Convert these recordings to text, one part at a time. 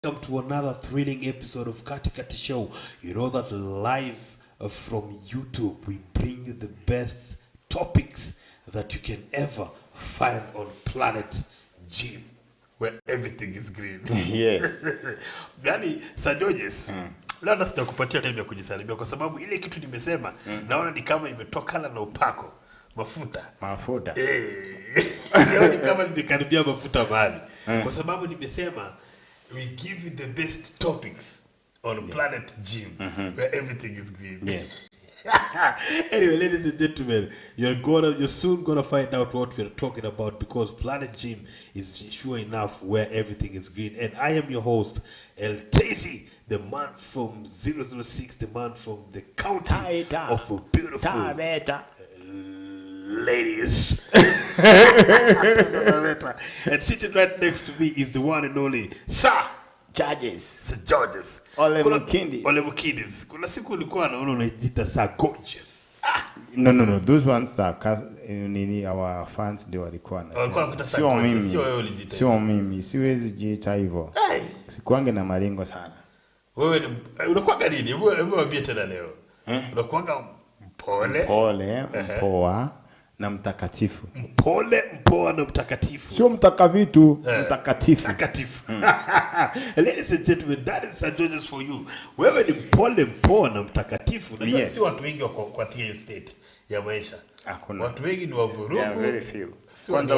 welcome to another thrilling episode of Katikati Show. You know that live from YouTube, we bring you the best topics that you can ever find on planet Gym, where everything is green. Yes. Yani, Sir Georges, labda sitakupatia time ya kujisalimia kwa sababu ile kitu nimesema naona ni kama imetokana na upako. Mafuta. Ni kama nimekaribia mafuta mahali. Kwa sababu nimesema we give you the best topics on planet Gym, where everything is green. Yes. Anyway, ladies and gentlemen, you're soon gonna find out what we're talking about, because Planet Gym is sure enough where everything is green. And I am your host, El Tazy, the man from 006, the man from the county of beautiful ladies. And sitting right next to me is the one and only Sir Georges. Ole Mukindis. Kuna siku ulikuwa naona unajiita Sir Gorgeous. No. Those ones are our fans ndio walikuwa na. Sio mimi. Siwezi jiita hivyo. Sikuange na malengo sana. Wewe unakuwa nini? Hebu waambie tena leo. Unakuwa mpole, mpoa na mtakatifu. Mpole, mpoa na mtakatifu. Sio mtakavitu, mtakatifu. Ladies and gentlemen, that is Sir Georges for you. Wewe ni mpole, mpoa na mtakatifu. Na si watu wengi wako kwa hiyo state ya maisha. Hakuna. Watu wengi ni wavurugu. Yeah, very few. Kwanza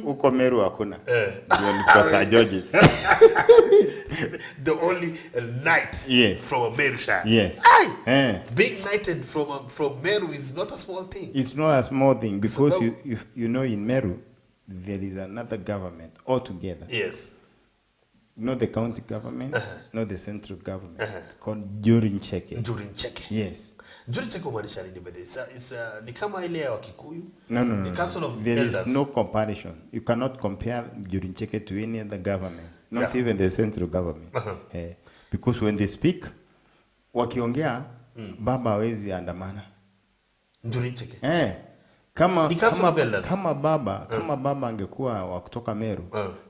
uko Meru hakuna. Ndio ni kwa Sir Georges. The only knight from Meru. Yes. Being knighted from Meru is not a small thing. It's not a small thing because you know in Meru there is another government altogether. Yes. Not the county government, not the central government. It's called Jurincheke. Yes. Jurincheke umaanisha nini bado? Ni kama ile ya Wakikuyu? No. The Council of There Elders. is no comparison. You cannot compare Jurincheke to any other government, not even the central government. Because when they speak, wakiongea, baba hawezi andamana. Jurincheke. Kama baba angekuwa wa kutoka Meru,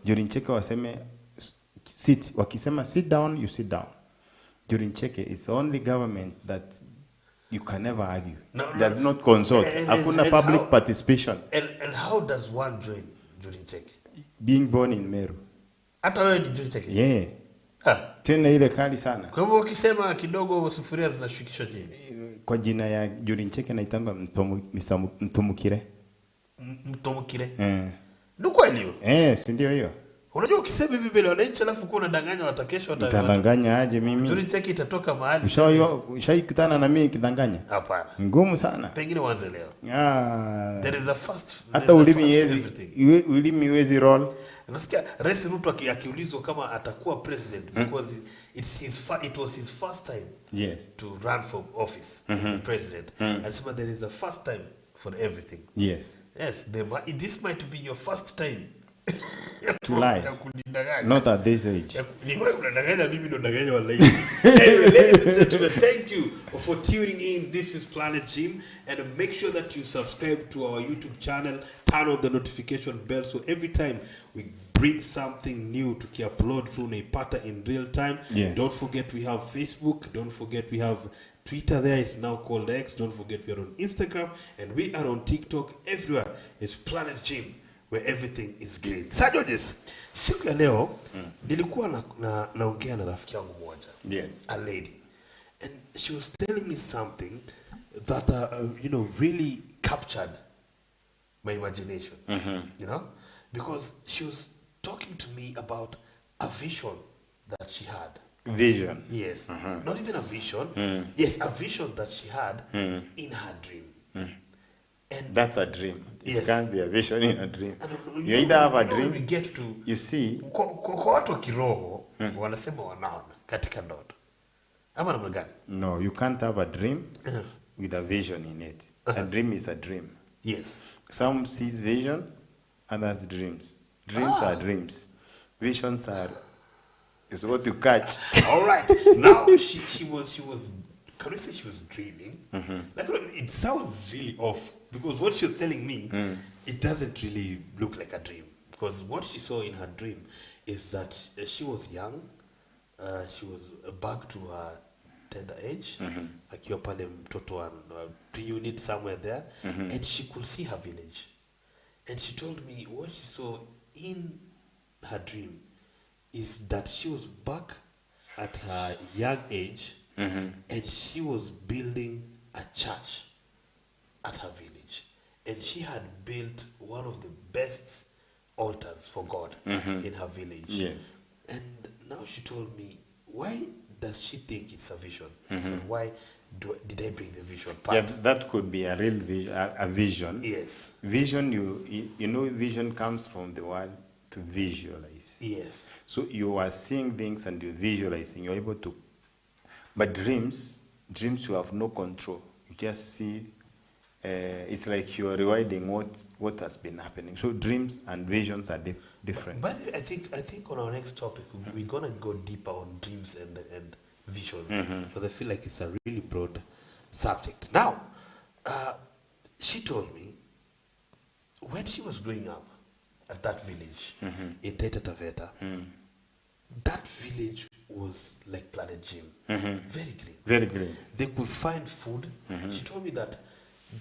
Jurincheke waseme sit. Wakisema sit down, you sit down. Jurincheke, it's the only government that you can never argue. Does not consult. Hakuna public participation. And how does one join Jurincheke? Being born in Meru. Hata wewe ni Jurincheke? Yeah. Tena ile kali sana. Kwa hivyo ukisema kidogo sufuria zinashukishwa chini. Kwa jina ya Jurincheke naitanga Mtumukire. Mtumukire? Ndio kweli hiyo? Si ndio hiyo. Unajua ukisema hivi bila wananchi alafu kuna danganya watakesho utadanganya aje mimi? Jurincheke itatoka mahali. Ushaikutana na mimi kidanganya? Hapana. Ngumu sana. Pengine uanze leo. There is a first. Hata ulimi wezi roll. Unasikia Rais Ruto akiulizwa kama atakuwa president because it was his first time to run for office, the president. Anasema there is a first time for everything. Yes, this might be your first time to lie. Not at this age. Anyway, ladies and gentlemen, thank you for tuning in. This is Planet Gym, and make sure that you subscribe to our YouTube channel, turn on the notification bell, so every time we bring something new to upload through Naipata in real time. Don't forget we have Facebook. Don't forget we have Twitter. There is now called X. Don't forget we are on Instagram, and we are on TikTok. Everywhere is Planet Gym, where everything is green. Sir Georges, siku ya leo nilikuwa naongea na rafiki yangu mmoja. A lady, and she was telling me something that really captured my imagination. You know, because she was talking to me about a vision that she had. Vision? Yes. Not even a vision. Yes, a vision that she had in her dream. And that's a dream. It can't be a vision in a dream. You either have a dream, we get to, you see. Kwa watu wa kiroho, wanasema wanaona katika ndoto. Ama namna gani? No, you can't have a dream with a vision in it. A dream is a dream. Yes. Some sees vision, others dreams. Dreams are dreams. Visions is what you catch. All right. Now she was. Can we say she was dreaming? Like it sounds really off because what she was telling me, it doesn't really look like a dream. Because what she saw in her dream is that she was young, she was back to her tender age, akiwa pale mtoto wa pre-unit somewhere there, and she could see her village. And she told me what she saw in her dream is that she was back at her young age, and she was building a church at her village. And she had built one of the best altars for God in her village. Yes. And now she told me, why does she think it's a vision? And why did I bring the vision part? Yeah, that could be a real vision. A vision. Yes. Vision, you know, vision comes from the word to visualize. Yes. So you are seeing things and you're visualizing. You're able to. But dreams you have no control. You just see. It's like you are rewinding what has been happening. So dreams and visions are different. But I think on our next topic we're gonna go deeper on dreams and visions, because I feel like it's a really broad subject. Now, she told me when she was growing up at that village in Taita Taveta, that village was like Planet Gym, very green. Very green. They could find food. She told me that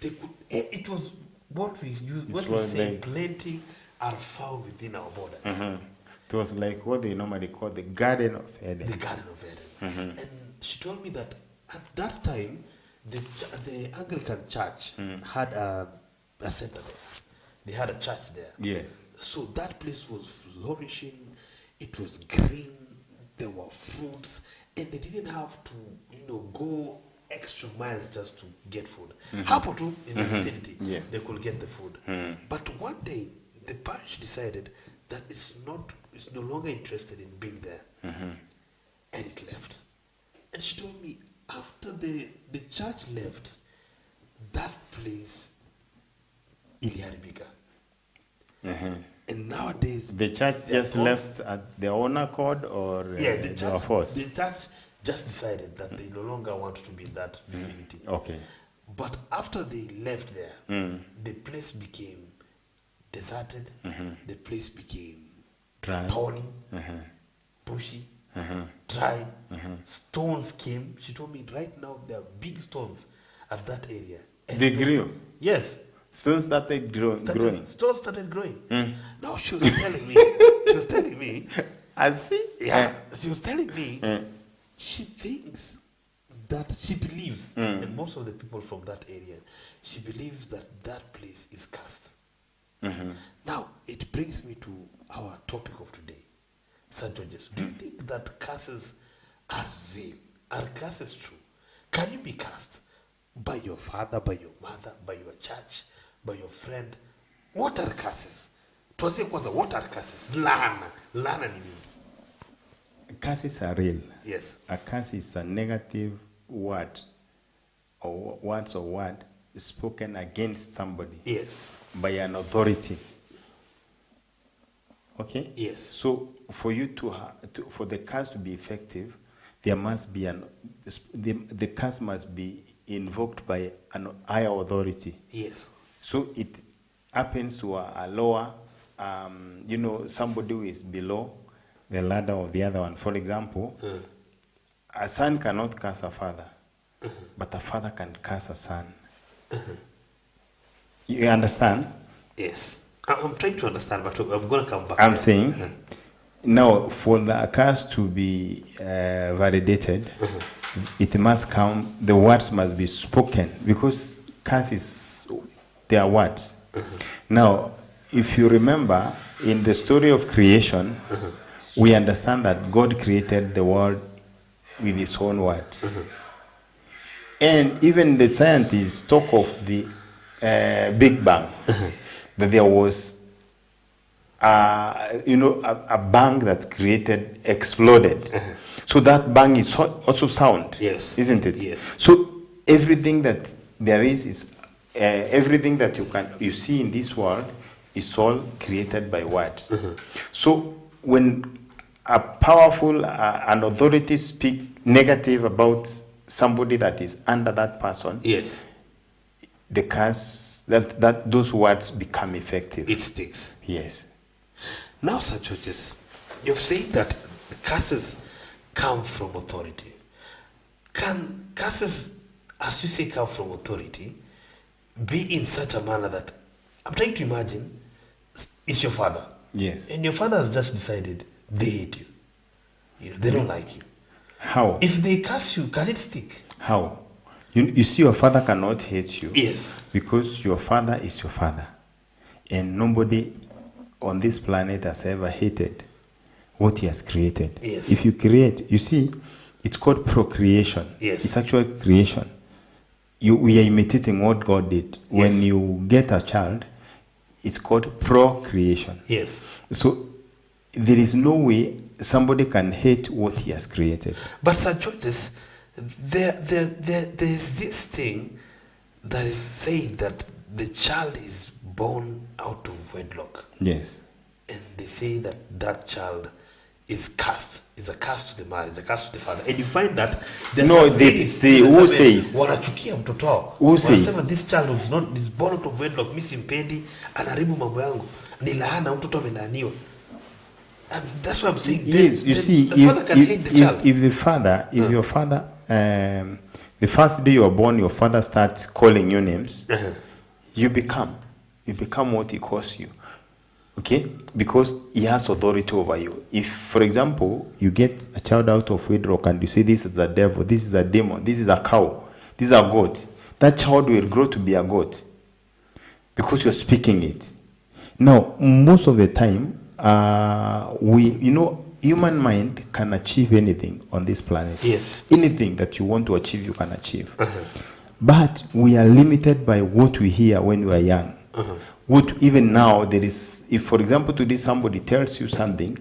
they could. It was what we use. What we say, plenty are found within our borders. It was like what they normally call the Garden of Eden. The Garden of Eden. And she told me that at that time, the Anglican Church had a center there. They had a church there. Yes. So that place was flourishing. It was green. There were fruits, and they didn't have to, go extra miles just to get food. Hapo tu in the vicinity, yes, they could get the food. But one day, the parish decided that it's no longer interested in being there, and it left. And she told me after the church left, that place iliharibika. And nowadays the church just left at their own accord, or the they were forced? The church just decided that they no longer want to be in that vicinity. Okay. But after they left there, the place became deserted. The place became Dry. thorny, bushy, dry. Stones came. She told me right now there are big stones at that area. And They grew. Yes. Stones started growing. Stones started growing. Now she was telling me. I see. Yeah. She was telling me she thinks that she believes, and most of the people from that area, she believes that that place is cursed. Now, it brings me to our topic of today. St. George's, do you think that curses are real? Are curses true? Can you be cursed by your father, by your mother, by your church, by your friend? What are curses? Tuanzie kwanza, what are curses? Laana ni nini? Curses are real. Yes. A curse is a negative word or words or word spoken against somebody. Yes. By an authority. Okay? Yes. So for you for the curse to be effective, there must be the curse must be invoked by an higher authority. Yes. So it happens to a lower, somebody who is below the ladder of the other one. For example, a son cannot curse a father, but a father can curse a son. You understand? Yes. I'm trying to understand, but I'm going to come back. I'm saying, now, for the curse to be validated, it must come, the words must be spoken, because curses, they are words. Now, if you remember, in the story of creation, we understand that God created the world with his own words. And even the scientists talk of the Big Bang, that there was a bang that exploded. So that bang is also sound, yes, isn't it? Yes. So everything that there is everything that you see in this world is all created by words. So when a powerful an authority speak negative about somebody that is under that person, yes, the curse that those words become effective. It sticks. Yes. Now, Sir Georges, you've said that the curses come from authority. Can curses, as you say, come from authority, be in such a manner that I'm trying to imagine it's your father. Yes. And your father has just decided they hate you. You know, they don't like you. How? If they curse you, can it stick? How? You see, your father cannot hate you. Yes. Because your father is your father. And nobody on this planet has ever hated what he has created. Yes. If you create, you see, it's called procreation. Yes. It's actual creation. We are imitating what God did. Yes. When you get a child, it's called procreation. Yes. So there is no way somebody can hate what he has created. But Sir Georges, there's this thing that is saying that the child is born out of wedlock. Yes. And they say that that child is cursed. Is a curse to the marriage, a curse to the father. And you find that no, they say, who says? Wanachukia mtoto wao. Who says? Wanasema this child is born out of wedlock, mimi simpendi, anaharibu mambo yangu. Ni laana, mtoto amelaaniwa. That's what I'm saying. Yes, you see, the father can hate the child. If the father, if your father, the first day you are born, your father starts calling you names, you become what he calls you. Okay? Because he has authority over you. If, for example, you get a child out of wedlock and you say this is a devil, this is a demon, this is a cow, this is a goat, that child will grow to be a goat because you're speaking it. Now, most of the time, human mind can achieve anything on this planet. Yes. Anything that you want to achieve, you can achieve. But we are limited by what we hear when we are young. What even now there is, if for example today somebody tells you something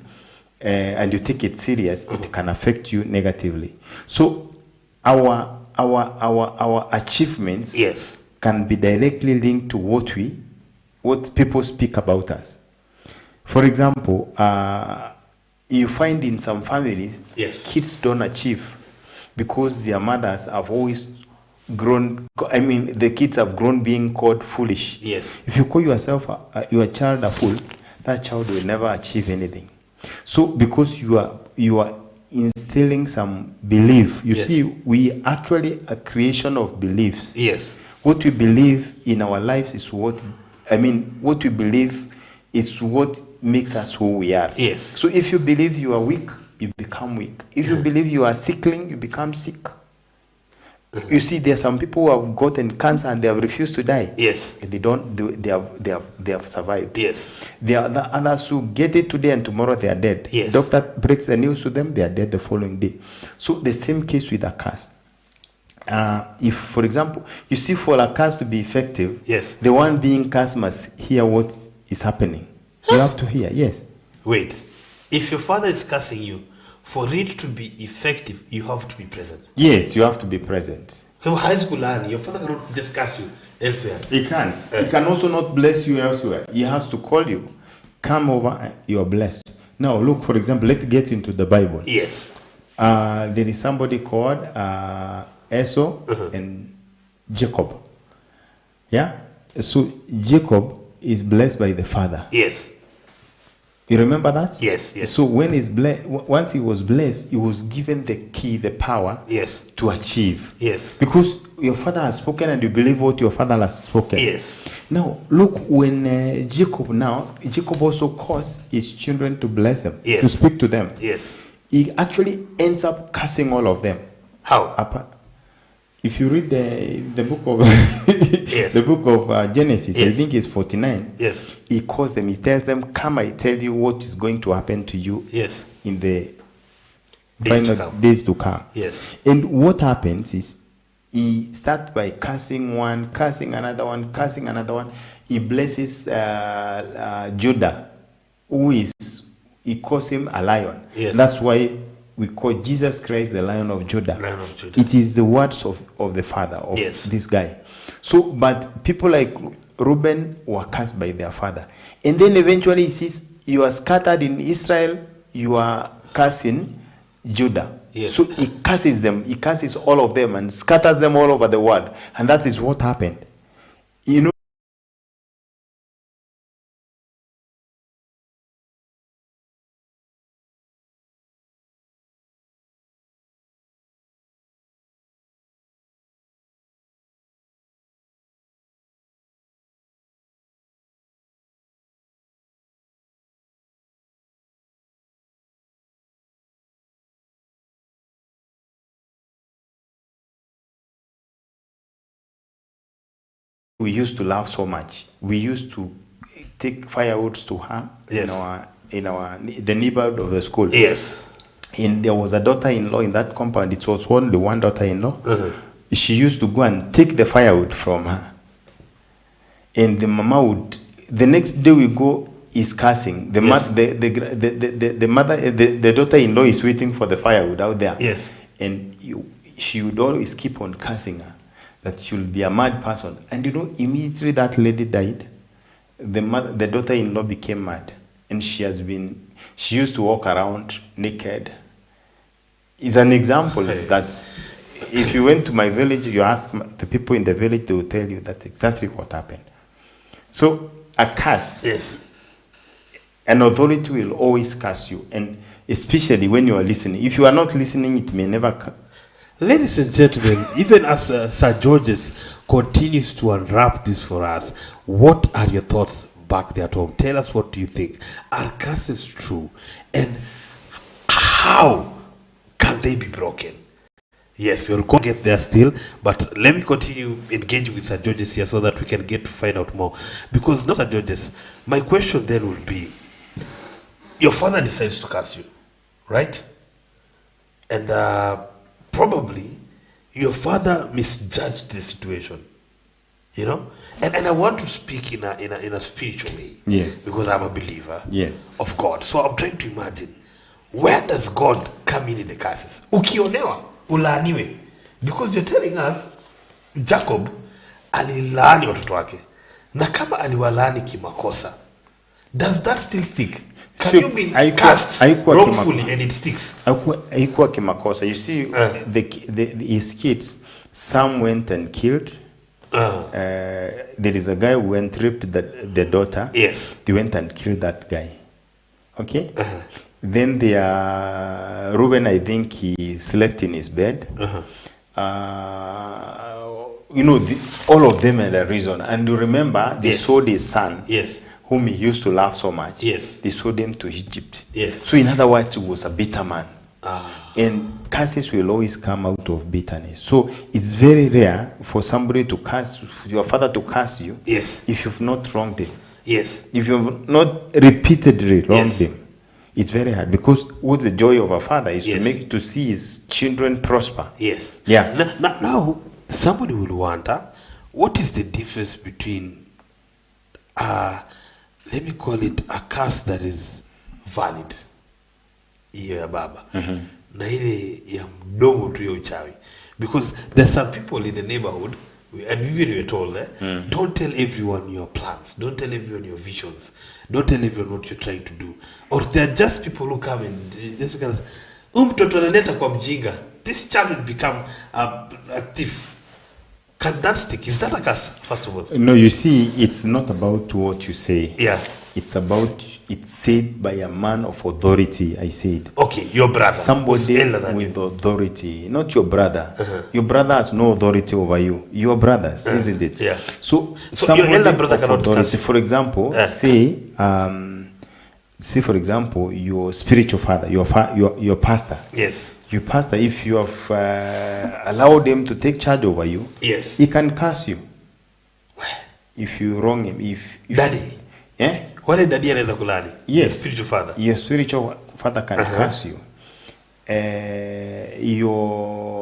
and you take it serious, it can affect you negatively. So our achievements can be directly linked to what people speak about us. For example, you find in some families, kids don't achieve because their mothers have always grown. I mean, the kids have grown being called foolish. Yes. If you call yourself your child a fool, that child will never achieve anything. So because you are instilling some belief. You see, we actually a creation of beliefs. Yes. What we believe in our lives is what we believe is what makes us who we are. Yes. So if you believe you are weak, you become weak. If you believe you are sickling, you become sick. You see, there are some people who have gotten cancer and they have refused to die. Yes. And they have survived. Yes. There are the others who get it today and tomorrow they are dead. Yes. Doctor breaks the news to them, they are dead the following day. So the same case with a curse. If, for example, you see, for a curse to be effective, the one being cursed must hear what is happening. You have to hear, yes. Wait, if your father is cursing you, for it to be effective, you have to be present. Yes, you have to be present. High school learning, your father cannot discuss you elsewhere. He can't. He can also not bless you elsewhere. He has to call you. Come over and you are blessed. Now, look, for example, let's get into the Bible. Yes. There is somebody called Esau and Jacob. Yeah? So Jacob is blessed by the father. Yes. You remember that? Yes, yes. So when he's once he was blessed, he was given the key, the power to achieve. Yes. Because your father has spoken and you believe what your father has spoken. Yes. Now, look, when Jacob also caused his children to bless them, to speak to them. Yes. He actually ends up cursing all of them. How? If you read the book of the book of Genesis, I think it's 49. Yes. He calls them. He tells them, "Come, I tell you what is going to happen to you." Yes. In the days to come. Yes. And what happens is he starts by cursing one, cursing another one, cursing another one. He blesses Judah, he calls him a lion. Yes. That's why we call Jesus Christ the Lion of Judah. Lion of Judah. It is the words of the father of this guy. So, but people like Reuben were cursed by their father. And then eventually he says, you are scattered in Israel, you are cursing Judah. Yes. So he curses them, he curses all of them and scatters them all over the world. And that is what happened. You know, we used to laugh so much. We used to take firewoods to her Yes. in the neighborhood of the school. Yes. And there was a daughter-in-law in that compound. It was only one daughter-in-law. She used to go and take the firewood from her. And the mama would, the next day we go, is cursing. The daughter-in-law is waiting for the firewood out there. Yes. And she would always keep on cursing her, that she will be a mad person. And immediately that lady died, the daughter-in-law became mad. And she used to walk around naked. It's an example that if you went to my village, you ask the people in the village, they will tell you that's exactly what happened. So a curse, yes, an authority will always curse you, and especially when you are listening. If you are not listening, it may never come. Ladies and gentlemen, even as Sir Georges continues to unwrap this for us, what are your thoughts back there at home? Tell us, what do you think? Are curses true? And how can they be broken? Yes, we'll go get there still, but let me continue engaging with Sir Georges here so that we can get to find out more. Because now, Sir Georges, my question then would be, your father decides to curse you, right? And probably your father misjudged the situation, and I want to speak in a spiritual way. Yes. Because I'm a believer. Yes. Of God. So I'm trying to imagine, where does God come in the curses? Ukionewa, ulaaniwe. Because you're telling us, Jacob alilaani watoto wake. Na kama aliwalaani kimakosa, does that still stick? Can you be cast wrongfully and it sticks? Haikuwa kimakosa. You see, his kids, some went and killed. There is a guy who went raped the daughter. Yes. They went and killed that guy. Okay? Then Reuben, I think he slept in his bed. All of them had a reason. And you remember, they sold his son. Yes. Whom he used to love so much. Yes. They sold him to Egypt. Yes. So in other words, he was a bitter man. And curses will always come out of bitterness. So it's very rare for somebody to curse, your father to curse you. Yes. If you've not wronged him. Yes. If you've not repeatedly wronged him. It's very hard, because what's the joy of a father is to see his children prosper. Yes. Yeah. Now somebody will wonder, what is the difference between let me call it a curse that is valid, hiyo ya baba, na ile ya mdomo tu ya uchawi? Because there's some people in the neighborhood, and we were told, don't tell everyone your plans, don't tell everyone your visions, don't tell everyone what you're trying to do. Or they're just people who come and just kind of say, mtoto analeta kwa mjinga, this child will become a thief. Can that stick? Is that a curse, first of all? No, you see, it's not about what you say. Yeah. It's said by a man of authority, I said. Okay, your brother. Somebody with authority, not your brother. Your brother has no authority over you. Your brothers, isn't it? Yeah. So your elder brother cannot authority. For example, say for example, your spiritual father, your pastor. Yes. Your pastor, if you have allowed him to take charge over you, yes, he can curse you. If you wrong him, if daddy, wale daddy anaweza kulani? Yes, spiritual father. Your spiritual father can curse you.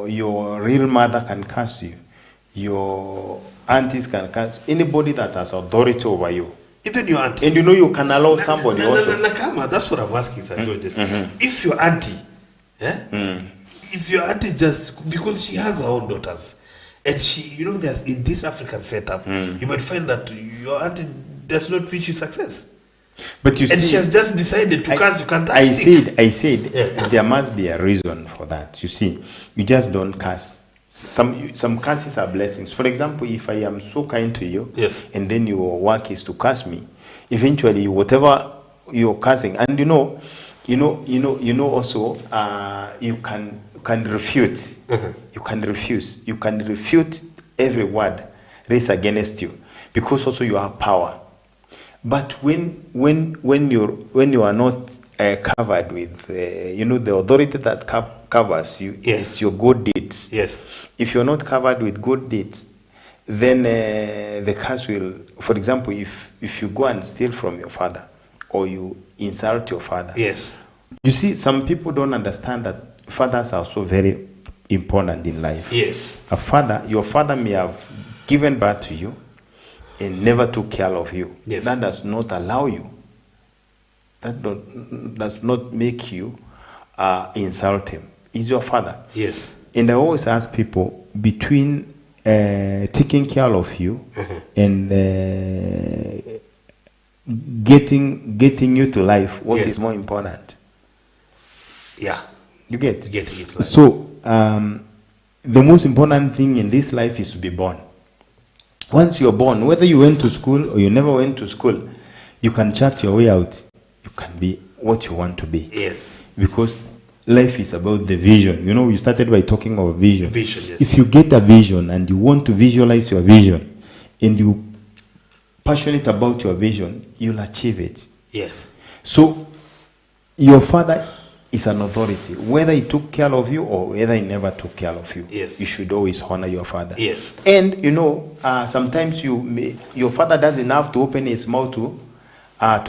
Your real mother can curse you. Your aunties can curse. Anybody that has authority over you. Even your auntie. And you can allow somebody also. Nakama, that's what I'm asking, Sir Georges. If your auntie, if your auntie just, because she has her own daughters, and she, there's in this African setup, you might find that your auntie does not reach success. But you see, she has just decided to curse you. Can't I said there must be a reason for that. You see, you just don't curse. Some curses are blessings. For example, if I am so kind to you, and then your work is to curse me, eventually whatever you're cursing, and also you can refute. You can refuse. You can refute every word raised against you, because also you have power. But when you are not covered with the authority that covers you is your good deeds. Yes. If you're not covered with good deeds, then the curse will, for example, if you go and steal from your father or you insult your father. Yes. You see, some people don't understand that fathers are so very important in life. Yes. Your father may have given birth to you and never took care of you. Yes. That does not allow you. That does not make you insult him. He's your father. Yes. And I always ask people, between taking care of you and getting you to life, what is more important? Yeah. You get? Getting it. Life. So, the most important thing in this life is to be born. Once you're born, whether you went to school or you never went to school, you can chart your way out. You can be what you want to be. Yes. Because life is about the vision. You know, you started by talking about vision. Vision, yes. If you get a vision and you want to visualize your vision and you're passionate about your vision, you'll achieve it. Yes. So, your father is an authority. Whether he took care of you or whether he never took care of you, yes, you should always honor your father. Yes. And, you know, sometimes your father doesn't have to open his mouth to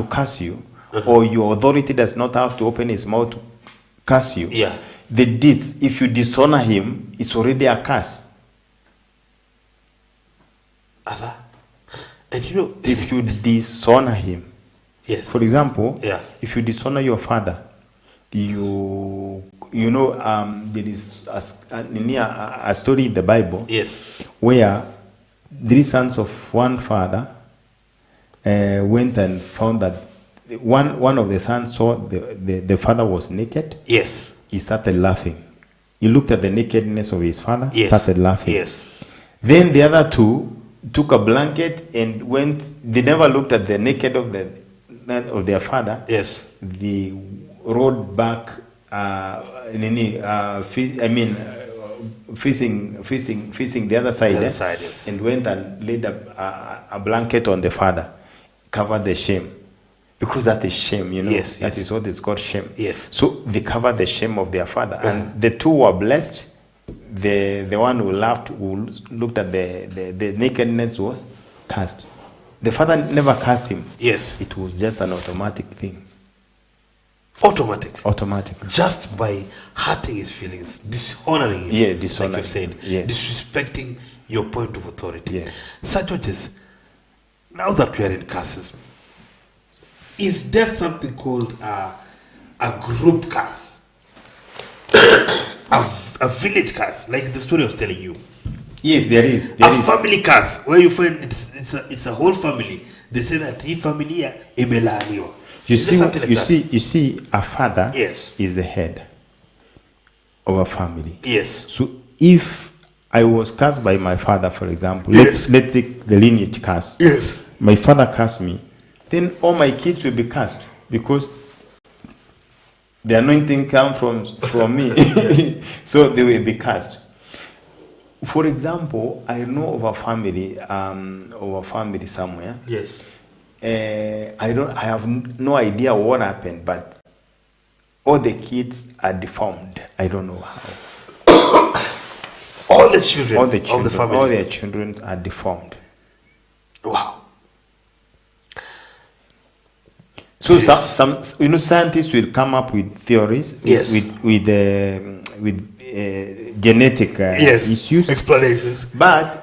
curse you, or your authority does not have to open his mouth to curse you. Yeah. The deeds, if you dishonor him, it's already a curse. Allah. And you know, if you dishonor him, yes. For example, yeah, if you dishonor your father, you know, there is a story in the Bible, yes, where 3 sons of one father went and found that one of the sons saw the father was naked. Yes. He started laughing. He looked at the nakedness of his father, yes, started laughing. Yes. Then the other two took a blanket and went. They never looked at the naked of their father. Yes. They rode back. Facing the other side, yes, and went and laid a blanket on the father, covered the shame, because that is shame, you know. Yes, that is what is called shame. Yes. So they covered the shame of their father, and the two were blessed. The one who laughed, who looked at the nakedness, was cursed. The father never cursed him. Yes. It was just an automatic thing. Automatic. Just by hurting his feelings, dishonoring him. Yeah, dishonoring. Like you said, yes. Disrespecting your point of authority. Yes. Sir Georges, now that we are in curses, is there something called a group curse? a village curse, like the story I was telling you? Yes, there is. Family curse, where you find it's a whole family. They say that hii familia imelaaniwa. You see, a father, yes, is the head of a family. Yes. So if I was cursed by my father, for example, yes, let's take the lineage curse. Yes. My father cursed me, then all my kids will be cursed because the anointing comes from me. So they will be cursed. For example, I know of a family somewhere. Yes. I have no idea what happened, but all the kids are deformed. I don't know how. all the children of the family. All their children are deformed. Wow. So some scientists will come up with theories, yes, with genetic yes, issues, explanations, but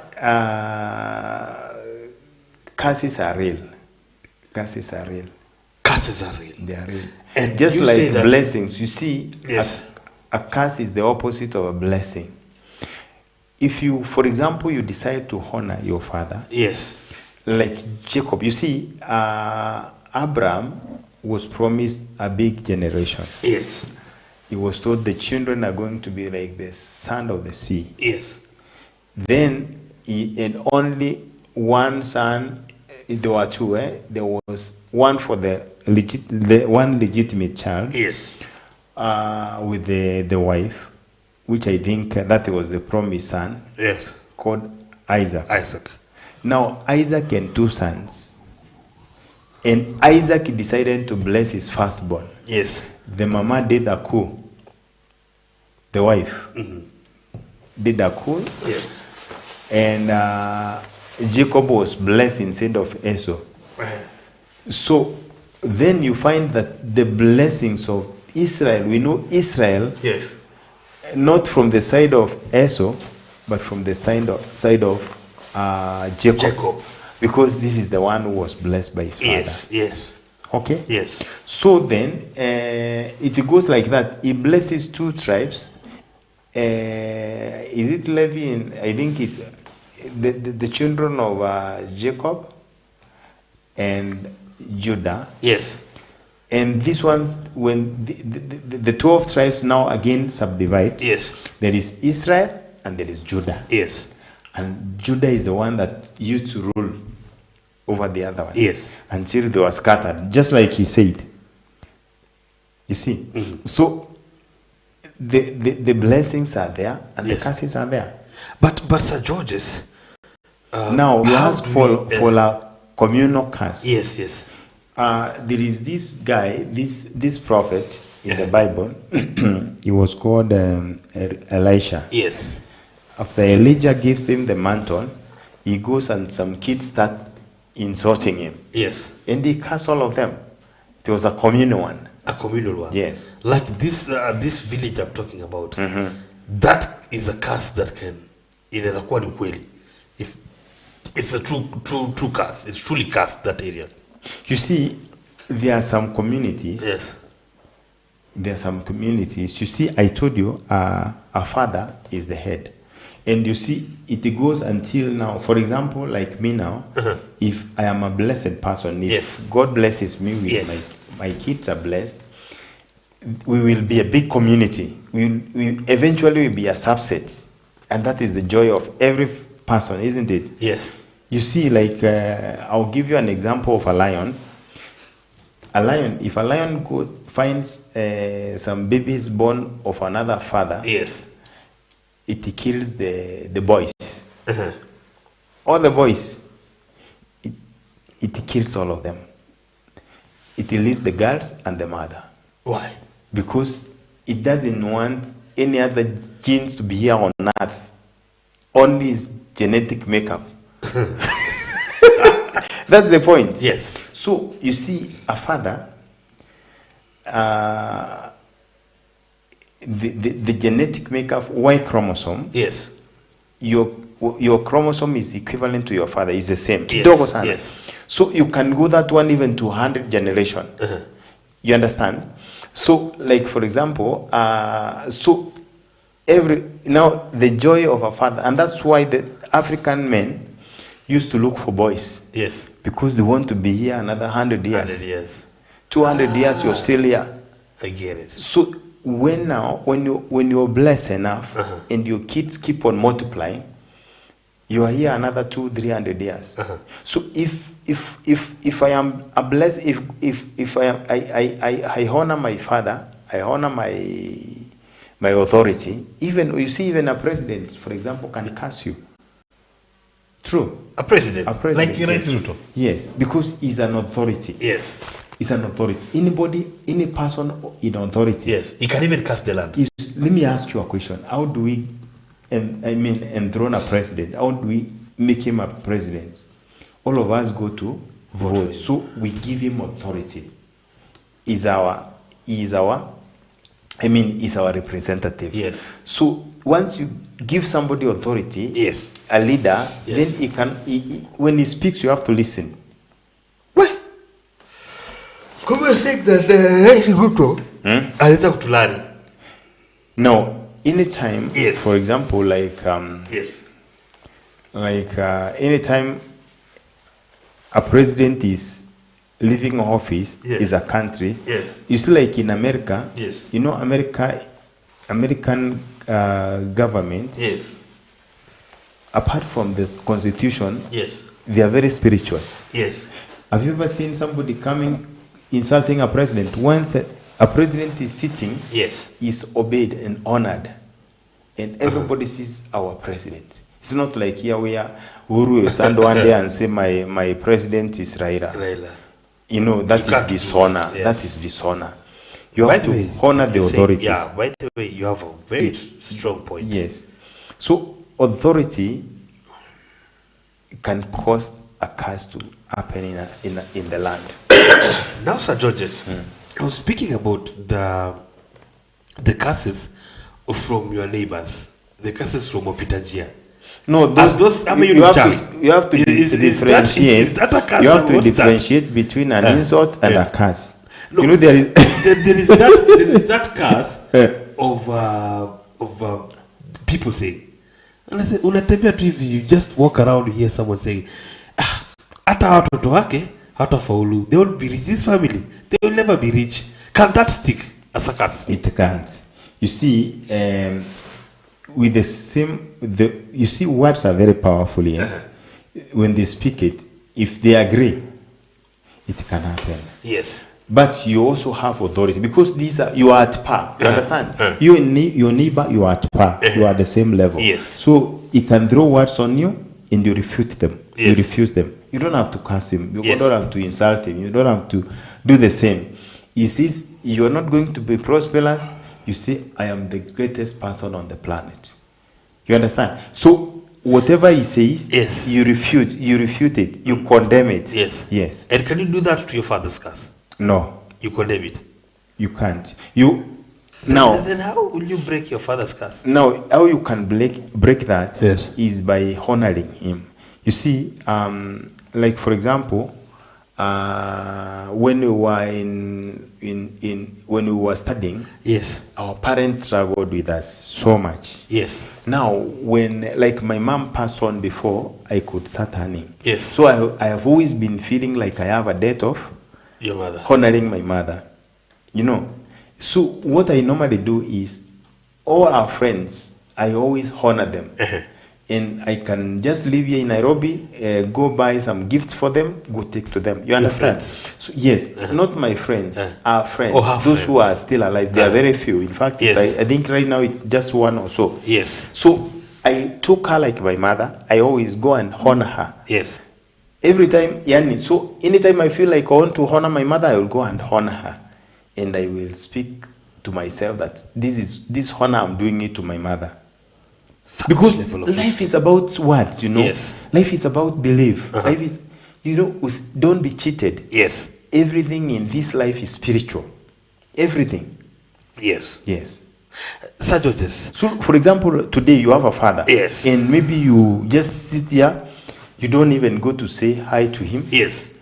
curses are real. Curses are real. They are real. And just like blessings, you see, yes, a curse is the opposite of a blessing. If you, for example, you decide to honor your father, yes, like Jacob, you see, Abraham was promised a big generation. Yes. He was told the children are going to be like the sand of the sea. Yes. Then he had only one son. There were two. There was one for the one legitimate child. Yes. With the wife, which I think that was the promised son. Yes. Called Isaac. Now Isaac and 2 sons, and Isaac decided to bless his firstborn. Yes. The mama did a coup. The wife did a coup. Yes. and Jacob was blessed instead of Esau. So then you find that the blessings of Israel, we know Israel, Yes. not from the side of Esau, but from the side of Jacob. Because this is the one who was blessed by his father. Yes. Okay? Yes. So then, it goes like that. He blesses two tribes. Is it Levi? And I think it's the children of Jacob and Judah. Yes. And these ones, when the 12 tribes now again subdivide, Yes. there is Israel and there is Judah. Yes. And Judah is the one that used to rule over the other one. Yes. Until they were scattered, just like he said. You see? Mm-hmm. So the blessings are there and Yes. the curses are there. But Sir George's. Now you how ask do for we, a communal curse. Yes. There is this guy, this prophet in the Bible. He was called Elisha. Yes. After Elijah gives him the mantle, he goes and some kids start insulting him. Yes. And he cursed all of them. It was a communal one. A communal one. Yes. Like this village I'm talking about. That is a curse that can inaweza kuwa ni kweli. If it's a true curse, it's truly cursed that area. You see, there are some communities. Yes. There are some communities. You see, I told you, a father is the head. And you see, it goes until now. For example, like me now, if I am a blessed person, if God blesses me with my kids are blessed, we will be a big community. We eventually will be a subset. And that is the joy of every person, isn't it? Yes. You see, like, I'll give you an example of a lion. If a lion finds some babies born of another father, yes, it kills the boys. All the boys, it kills all of them. It leaves the girls and the mother. Why? Because it doesn't want any other genes to be here on earth. Only its genetic makeup. That's the point. Yes. So you see, a father, the genetic makeup, Y chromosome. Yes. Your chromosome is equivalent to your father. It's the same. Yes. Yes. So you can go that one even to 100 generation. You understand? So, like for example, so now the joy of a father, and that's why the African men used to look for boys. Yes. Because they want to be here another 100 years. 100 years. 200 years, you're still here. I get it. So when you're blessed enough and your kids keep on multiplying, you are here another 200-300 years. So if I am a blessed, if I honor my father, I honor my authority. Even you see, even a president, for example, can curse you. True. A president. Like yes. Ruto. Yes, because he's an authority. Yes. He's an authority. Any person in authority. Yes. He can even cast the land. Let me ask you a question. How do we enthrone a president? How do we make him a president? All of us go to vote. So we give him authority. He's our representative. Yes. So once you give somebody authority, yes, a leader, then he can, when he speaks, you have to listen. Well, come on, say that Rais Ruto alitaka kutulani. No, anytime, yes, for example, like yes, like anytime a president is leaving office, is a country. Yes. You see, like in America, yes, you know, American government. Yes. Apart from the constitution, yes, they are very spiritual. Yes. Have you ever seen somebody coming insulting a president? Once a president is sitting, yes, is obeyed and honored, and everybody sees our president. It's not like here where Uhuru will stand one day and say my president is Raila. You know, that is dishonor. Yes. That is dishonor. You have to honor the authority. Yeah, by the way, you have a very strong point. Yes. So authority can cause a curse to happen in the land. Now, Sir Georges, I was speaking about the curses from your neighbors, the curses from Opitajia. No, those, I mean, you have to differentiate. Is that a curse? You have to differentiate between an insult and a curse. No, you know there is there is that curse of people saying, and I say, unatembea tu hivi, you just walk around, you hear someone saying, hata watoto wake hatafaulu, they will be rich, this family, they will never be rich. Can that stick as a curse? It can't. You see, with the same, you see, words are very powerful. Yes, when they speak it, if they agree, it can happen. Yes. But you also have authority because you are at par. You understand? You and your neighbor, you are at par. You are the same level. Yes. So he can throw words on you and you refute them. Yes. You refuse them. You don't have to curse him. You Yes. don't have to insult him. You don't have to do the same. He says you are not going to be prosperous. You say, I am the greatest person on the planet. You understand? So whatever he says, yes, you refute it, you condemn it. Yes. Yes. And can you do that to your father's curse? No. You condemn it. You can't. Now. Then how will you break your father's curse? Now, how you can break that yes, is by honoring him. You see, like for example, when we were when we were studying, yes, our parents struggled with us so much. Yes. Now, when like my mom passed on before I could start earning. Yes. So I have always been feeling like I have a debt of your mother, honoring my mother. You know. So what I normally do is all our friends, I always honor them. And I can just live here in Nairobi, go buy some gifts for them, go take to them. You understand? So yes, not my friends, our friends, those friends who are still alive. They are very few. In fact, yes, I think right now it's just one or so. Yes. So I took her like my mother. I always go and honor her. Yes. Every time, Yani. So anytime I feel like I want to honor my mother, I will go and honor her. And I will speak to myself that this honor, I'm doing it to my mother. Because life is about words, you know. Yes. Life is about belief. Life is, don't be cheated. Yes. Everything in this life is spiritual. Everything. Yes. Yes. Sir Georges. So, for example, today you have a father. Yes. And maybe you just sit here, you don't even go to say hi to him. Yes.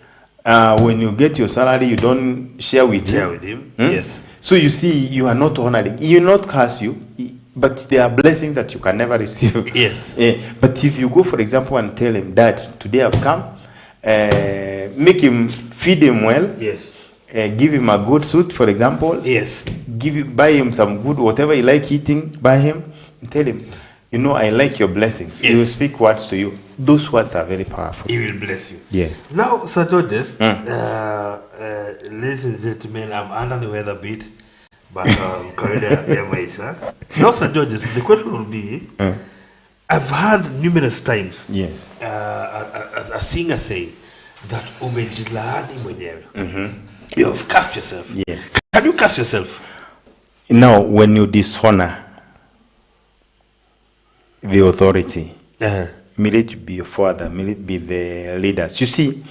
When you get your salary, you don't share with him. Yes. So you see, you are not honoring. He will not curse you, but there are blessings that you can never receive. Yes. But if you go, for example, and tell him, Dad, today I've come, make him, feed him well. Yes. Give him a good suit, for example. Yes. Buy him some good, whatever he like eating, buy him, and tell him, I like your blessings. Yes. He will speak words to you. Those words are very powerful. He will bless you. Yes. Now, Sir Georges, ladies and gentlemen, I'm under the weather a bit, but now, Sir Georges, the question will be, I've heard numerous times, yes, a singer say that umejilaani mwenyewe. You have cast yourself. Yes. Can you cast yourself? Now, when you dishonor the authority, may it be your father, may it be the leaders. You see,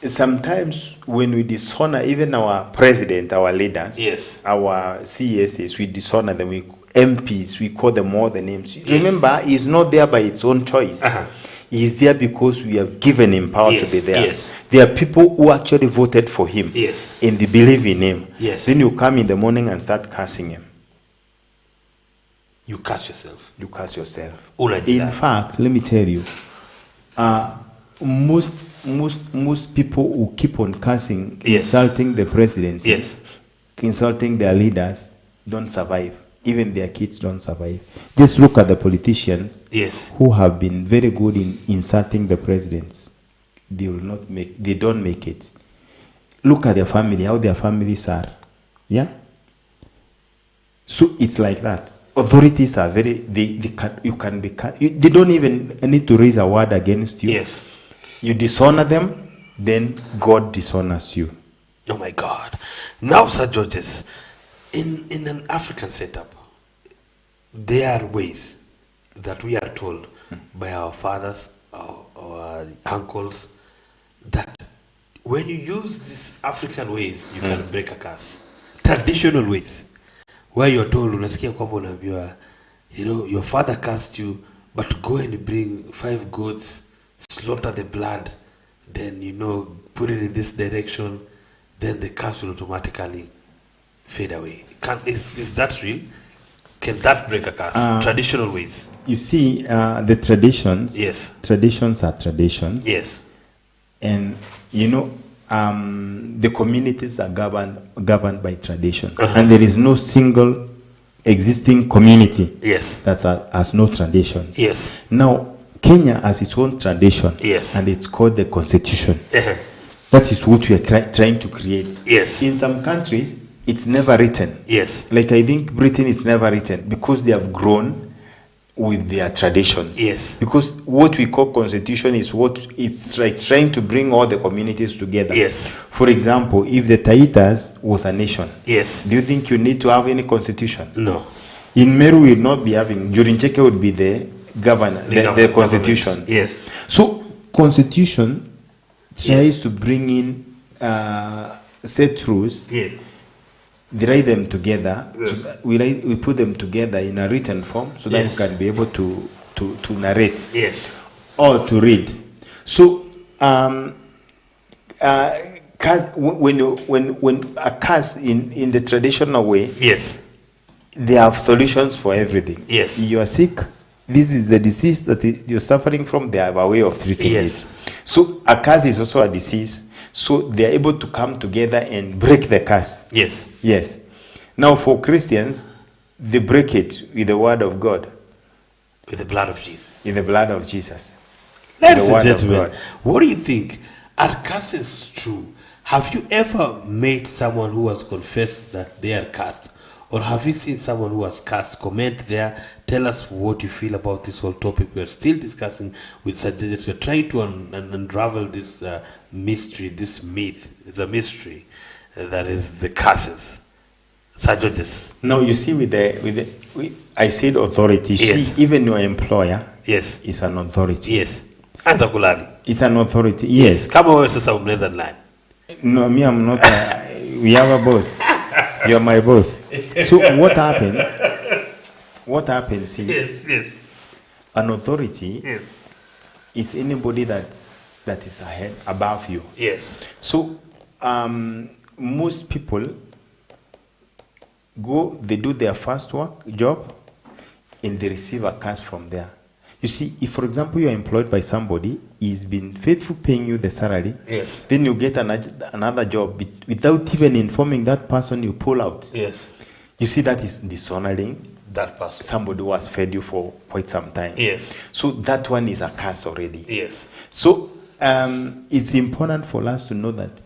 sometimes when we dishonor even our president, our leaders, yes, our CSs, we dishonor them, MPs, we call them all the names. Yes. Remember, he's not there by its own choice. He is there because we have given him power to be there. Yes. There are people who actually voted for him, yes, and they believe in him. Yes. Then you come in the morning and start cursing him. You curse yourself. You curse yourself. In fact, let me tell you, most people who keep on cursing, yes, insulting the presidency, yes, insulting their leaders, don't survive. Even their kids don't survive. Just look at the politicians, yes, who have been very good in insulting the presidents. They don't make it. Look at their family, how their families are. Yeah? So it's like that. Authorities are they don't even need to raise a word against you. Yes. You dishonor them, then God dishonors you. Oh my God. Now, Sir Georges, in an African setup, there are ways that we are told by our fathers, our uncles, that when you use these African ways, you can break a curse. Traditional ways, where you're told, unasikia kwamba unaambiwa, your father cursed you, but go and bring 5 goats, slaughter the blood, then, put it in this direction, then the curse will automatically fade away. Is that real? Can that break a curse? Traditional ways. You see, the traditions. Yes. Traditions are traditions. Yes. And the communities are governed by traditions, and there is no single existing community. Yes. That has no traditions. Yes. Now, Kenya has its own tradition. Yes. And it's called the Constitution. That is what we are trying to create. Yes. In some countries, it's never written. Yes. Like I think Britain, it's never written because they have grown with their traditions. Yes. Because what we call constitution is what it's like trying to bring all the communities together. Yes. For example, if the Taitas was a nation, yes, do you think you need to have any constitution? No. In Meru, we will not be having. During Cheke would be the governor, the constitution. Yes. So constitution tries to bring in set rules. Yes. They write them together. Yes. So we put them together in a written form so that yes, you can be able to narrate. Yes. Or to read. So when a curse in the traditional way, yes, they have solutions for everything. Yes. You are sick. This is the disease that you're suffering from. They have a way of treating yes, it. So a curse is also a disease. So they are able to come together and break the curse. Yes. Yes. Now for Christians, they break it with the word of God. With the blood of Jesus. In the blood of Jesus. Ladies and gentlemen, what do you think? Are curses true? Have you ever met someone who has confessed that they are cursed? Or have you seen someone who has cursed? Comment there. Tell us what you feel about this whole topic. We are still discussing with Sajedes. We are trying to unravel this mystery, this myth. It's a mystery that is the curses. Sajedes. Now you see, I said authority. You yes, see, even your employer, yes, is an authority. Yes. Anza kulani. It's an authority. Yes. Kama wewe sasa unaweza nani? No, me, I'm not. We have a boss. You're my boss. So what happens? What happens is an authority is anybody that is ahead, above you. Yes. So most people they do their first job, and they receive a cash from there. You see, if for example you are employed by somebody, he's been faithful paying you the salary, yes, then you get another job without even informing that person, you pull out. Yes. You see, that is dishonoring that person. Somebody who has fed you for quite some time. Yes. So that one is a curse already. Yes. So it's important for us to know that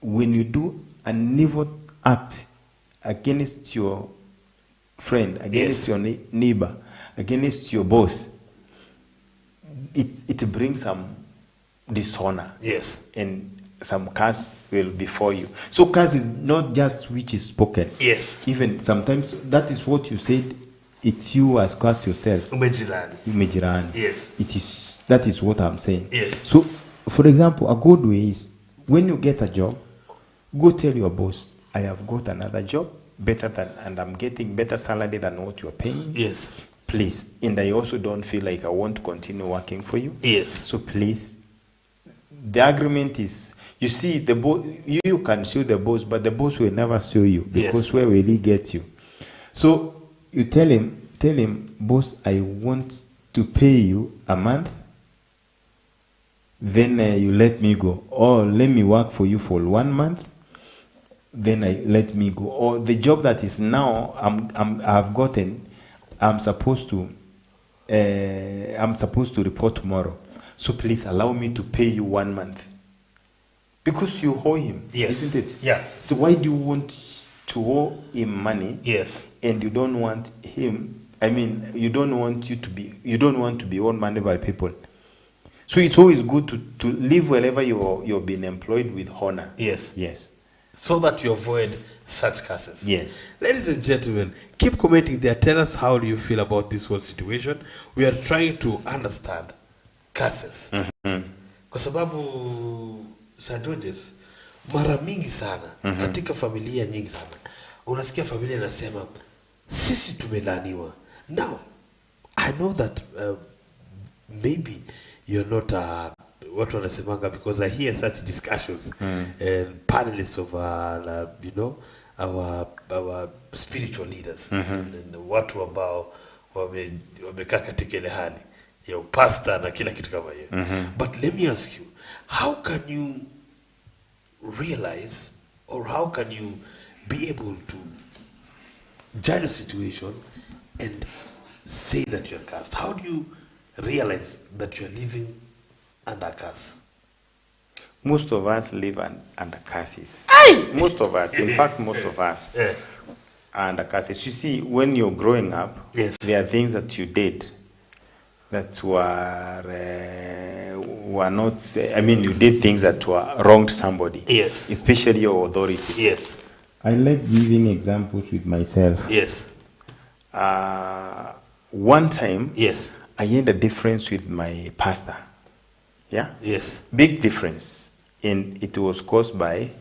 when you do an evil act against your friend, against your neighbor, against your boss, it brings some dishonor. Yes. And some curse will befall you. So curse is not just which is spoken. Yes. Even sometimes that is what you said. It's you as curse yourself. Umejirani. Yes. That is what I'm saying. Yes. So, for example, a good way is when you get a job, go tell your boss, I have got another job and I'm getting better salary than what you're paying. Yes. Please. And I also don't feel like I want to continue working for you. Yes. So please, the agreement is, you see, the boss, you can sue the boss, but the boss will never sue you because where will he get you? So you tell him, boss, I want to pay you a month, then you let me go, or let me work for you for 1 month, then let me go, or the job that is now I've gotten, I'm supposed to report tomorrow. So please allow me to pay you 1 month. Because you owe him, isn't it? Yeah. So why do you want to owe him money? Yes. And you don't want him, you don't want to be owed money by people. So it's always good to live wherever you've been employed with honor. Yes. Yes. So that you avoid such curses. Yes. Ladies and gentlemen, keep commenting there. Tell us how do you feel about this whole situation. We are trying to understand curses. Kwa sababu Sir Georges, mara mingi sana katika familia nyingi sana unasikia familia inasema sisi tumelaniwa. Now I know that maybe you're not what wanasemanga, because I hear such discussions and panelists of you know, our spiritual leaders and watu ambao wamekaa katika ile hali ya pastor na kila kitu kama hiyo. But let me ask you, how can you realize, or how can you be able to judge a situation and say that you're cursed? How do you realize that you're living under curse? Most of us live under curses. Aye! Most of us, in fact, most of us are under curses. You see, when you're growing up, yes, there are things that you did that were not, I mean, you did things that were wronged somebody. Yes. Especially your authority. Yes. I like giving examples with myself. Yes. One time, yes, I had a difference with my pastor. Yeah? Yes. Big difference. And it was caused by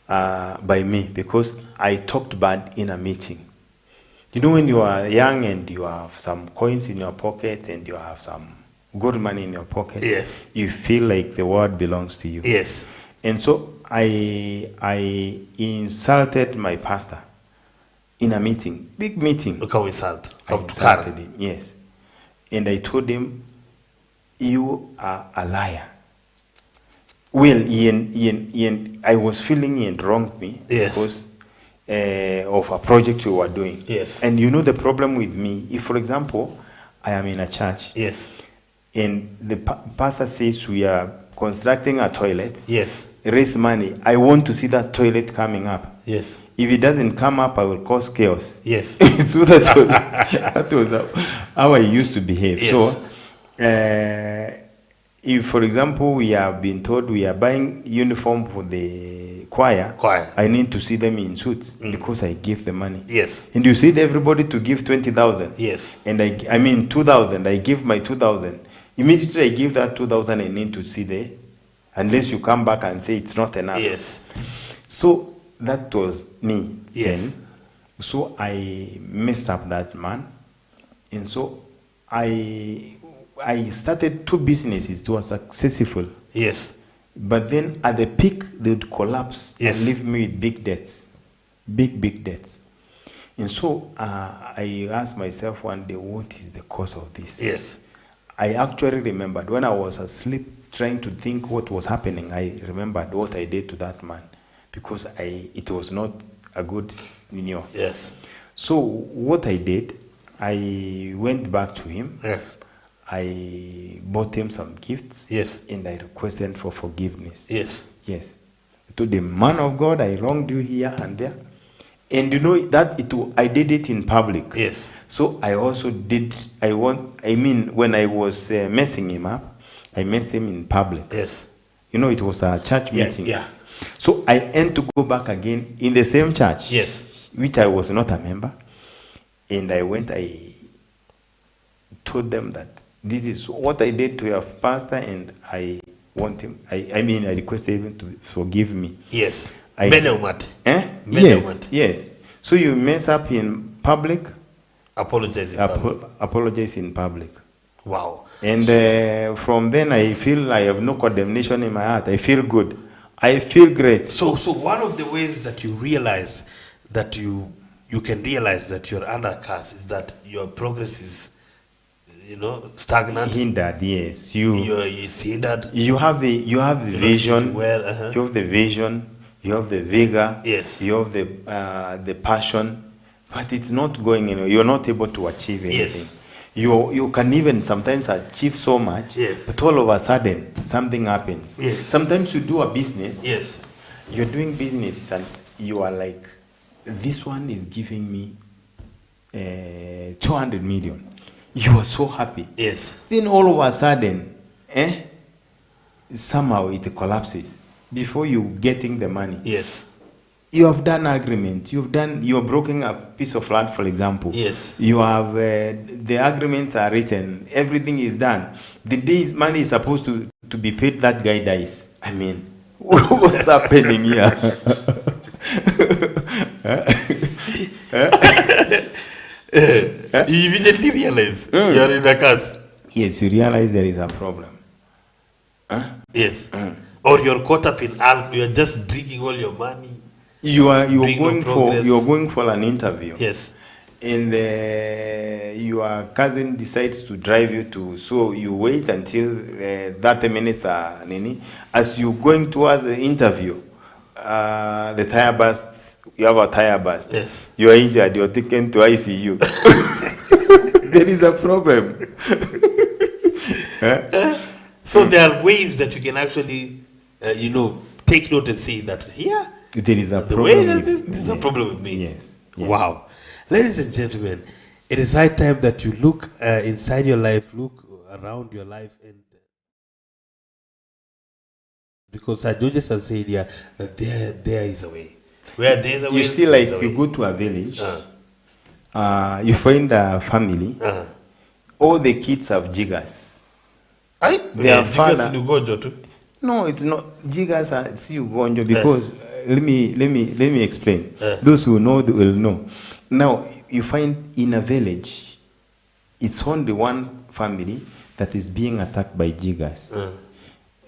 me, because I talked bad in a meeting. You know, when you are young and you have some coins in your pocket and you have some good money in your pocket, yes, you feel like the world belongs to you. Yes. And so I insulted my pastor in a meeting, big meeting. Look how insult. I insulted him, yes. And I told him, you are a liar. Well, I was feeling he had wronged me, yes, because of a project we were doing. Yes. And you know the problem with me, if for example, I am in a church, yes, and the pastor says we are constructing a toilet, yes, raise money, I want to see that toilet coming up. Yes. If it doesn't come up, I will cause chaos. Yes. So that was how I used to behave. Yes. So, if, for example, we have been told we are buying uniform for the choir, I need to see them in suits because I give the money. Yes. And you said everybody to give 20,000. Yes. And I mean 2,000. I give my 2,000. Immediately I give that 2,000. I need to see unless you come back and say it's not enough. Yes. So that was me. Yes. Then. So I messed up that man, and so I started 2 businesses. It was successful. Yes. But then at the peak, they would collapse, yes, and leave me with big debts. Big debts. And so I asked myself one day, what is the cause of this? Yes. I actually remembered when I was asleep trying to think what was happening. I remembered what I did to that man, because it was not a good, Yes. So what I did, I went back to him. Yes. I bought him some gifts. Yes. And I requested for forgiveness. Yes. Yes. I told the man of God, I wronged you here and there. And you know that I did it in public. Yes. So I also did, when I was messing him up, I messed him in public. Yes. You know, it was a church meeting. Yeah. So I had to go back again in the same church. Yes. Which I was not a member. And I told them that this is what I did to your pastor, and I want him, I requested him to forgive me. Yes. Yes. So you mess up in public, apologize in public. Wow. And from then I feel I have no condemnation in my heart. I feel good. I feel great. So one of the ways that you realize that you can realize that you're under curse is that your progress is, stagnant. Hindered, yes. You're hindered. You have the vision. Well, You have the vision. You have the vigor. Yes. You have the passion, but it's not going anywhere. You're not able to achieve anything. Yes. You can even sometimes achieve so much, yes, but all of a sudden something happens. Yes. Sometimes you do a business. Yes. You're doing businesses and you are like, this one is giving me 200 million. You are so happy. Yes. Then all of a sudden, somehow it collapses before you getting the money. Yes. You have done agreement. You're broken a piece of land, for example. Yes. You have, the agreements are written. Everything is done. The day money is supposed to be paid, that guy dies. I mean, what's happening here? You immediately realize you're in a curse. Yes, you realize there is a problem. Yes. Or you're caught up in alcohol. You're just drinking all your money. You're Doing no progress. going for an interview. Yes. And your cousin decides to drive you to, so you wait until 30 minutes are nini. As you going towards the interview, the tire bursts. You have a tire burst. Yes. You are injured. You're taken to ICU. There is a problem. So there are ways that you can actually, take note and say that there is a the problem. way that this is a problem with me. Yes. Wow. Ladies and gentlemen, it is high time that you look inside your life, look around your life, and because Sir Georges has said here that there is a way. Where there is a way, you see, like you go to a village, you find a family, all the kids have jiggers. Their father. No, it's not jiggers. It's Ugonjo because let me explain. Those who know will know. Now you find in a village, it's only one family that is being attacked by jiggers.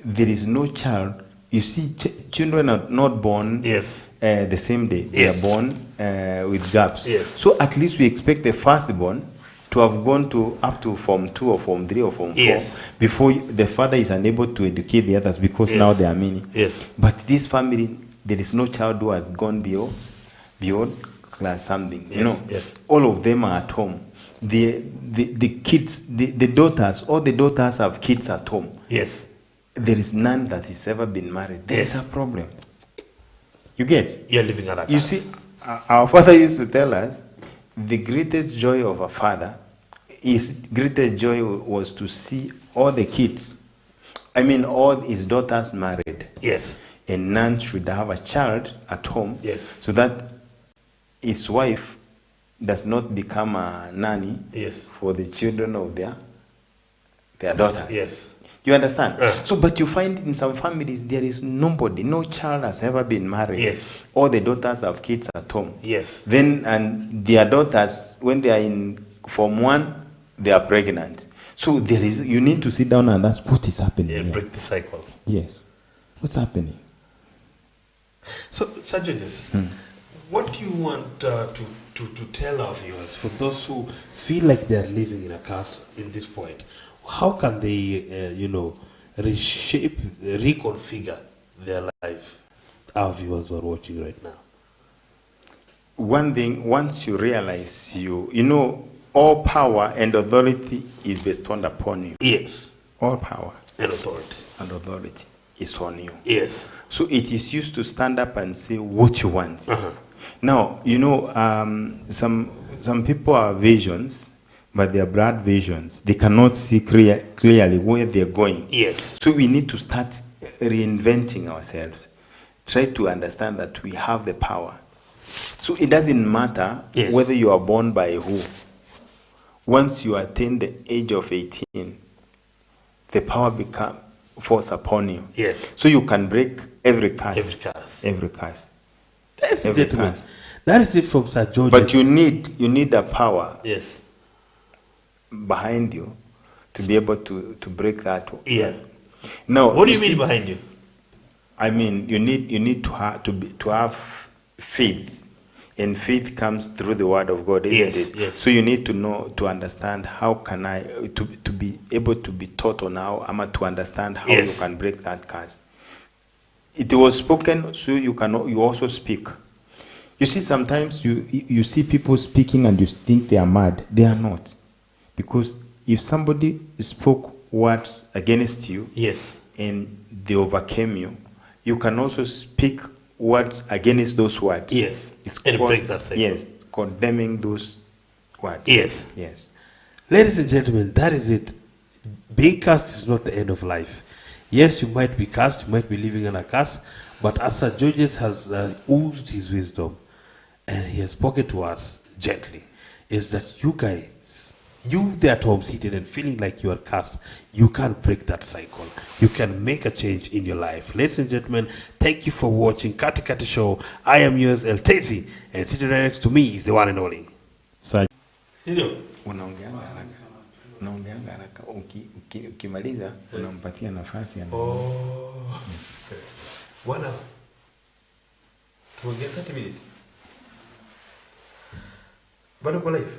There is no child. You see, children are not born the same day. They are born with gaps. So at least we expect the firstborn to have gone up to Form 2 or Form 3 or Form 4 before the father is unable to educate the others because now they are many. But this family, there is no child who has gone beyond class something. All of them are at home. The kids, the daughters, all the daughters have kids at home. There is none that has ever been married. There is a problem. You get? You're living at a You see, our father used to tell us the greatest joy of a father, his greatest joy was to see all the kids, all his daughters married. And none should have a child at home so that his wife does not become a nanny for the children of their daughters. You understand? So, but you find in some families there is nobody, no child has ever been married. All the daughters have kids at home. Then, and their daughters, when they are in Form 1, they are pregnant. So you need to sit down and ask what is happening here. Break the cycle. Yes. What's happening? So, Sir Georges, what do you want to tell our viewers, for those who feel like they are living in a curse in this point? How can they, reshape, reconfigure their life? Our viewers who are watching right now. One thing, once you realize all power and authority is bestowed upon you. All power and authority is on you. So it is used to stand up and say what you want. Now, some people have visions, but they are broad visions. They cannot see clearly where they're going. So we need to start reinventing ourselves. Try to understand that we have the power. So it doesn't matter whether you are born by who. Once you attain the age of 18, the power becomes force upon you. So you can break every curse. Every curse. Every curse. That is it from Sir Georges. But you need a power behind you to be able to break that. Now, what do you mean behind you? I mean, you need to have faith. And faith comes through the word of God, isn't it? So you need to understand how can to be able to be taught on how, to understand how you can break that curse. It was spoken, so you also speak. You see, sometimes you see people speaking and you think they are mad. They are not. Because if somebody spoke words against you and they overcame you, you can also speak words against those words. It's and break that cycle. It's condemning those words. Yes. Ladies and gentlemen, that is it. Being cursed is not the end of life. Yes, you might be cursed, you might be living in a curse, But as Sir Georges has oozed his wisdom and he has spoken to us gently, is that you guys, you there at home seated and feeling like you are cast, you can break that cycle. You can make a change in your life. Ladies and gentlemen, thank you for watching Katikati Show. I am yours, El Tezi, and sitting right next to me is the one and only. Unaongeanga haraka. Ukimaliza unampatia nafasi Bwana, tuongea 30 minutes. Bado kwa live?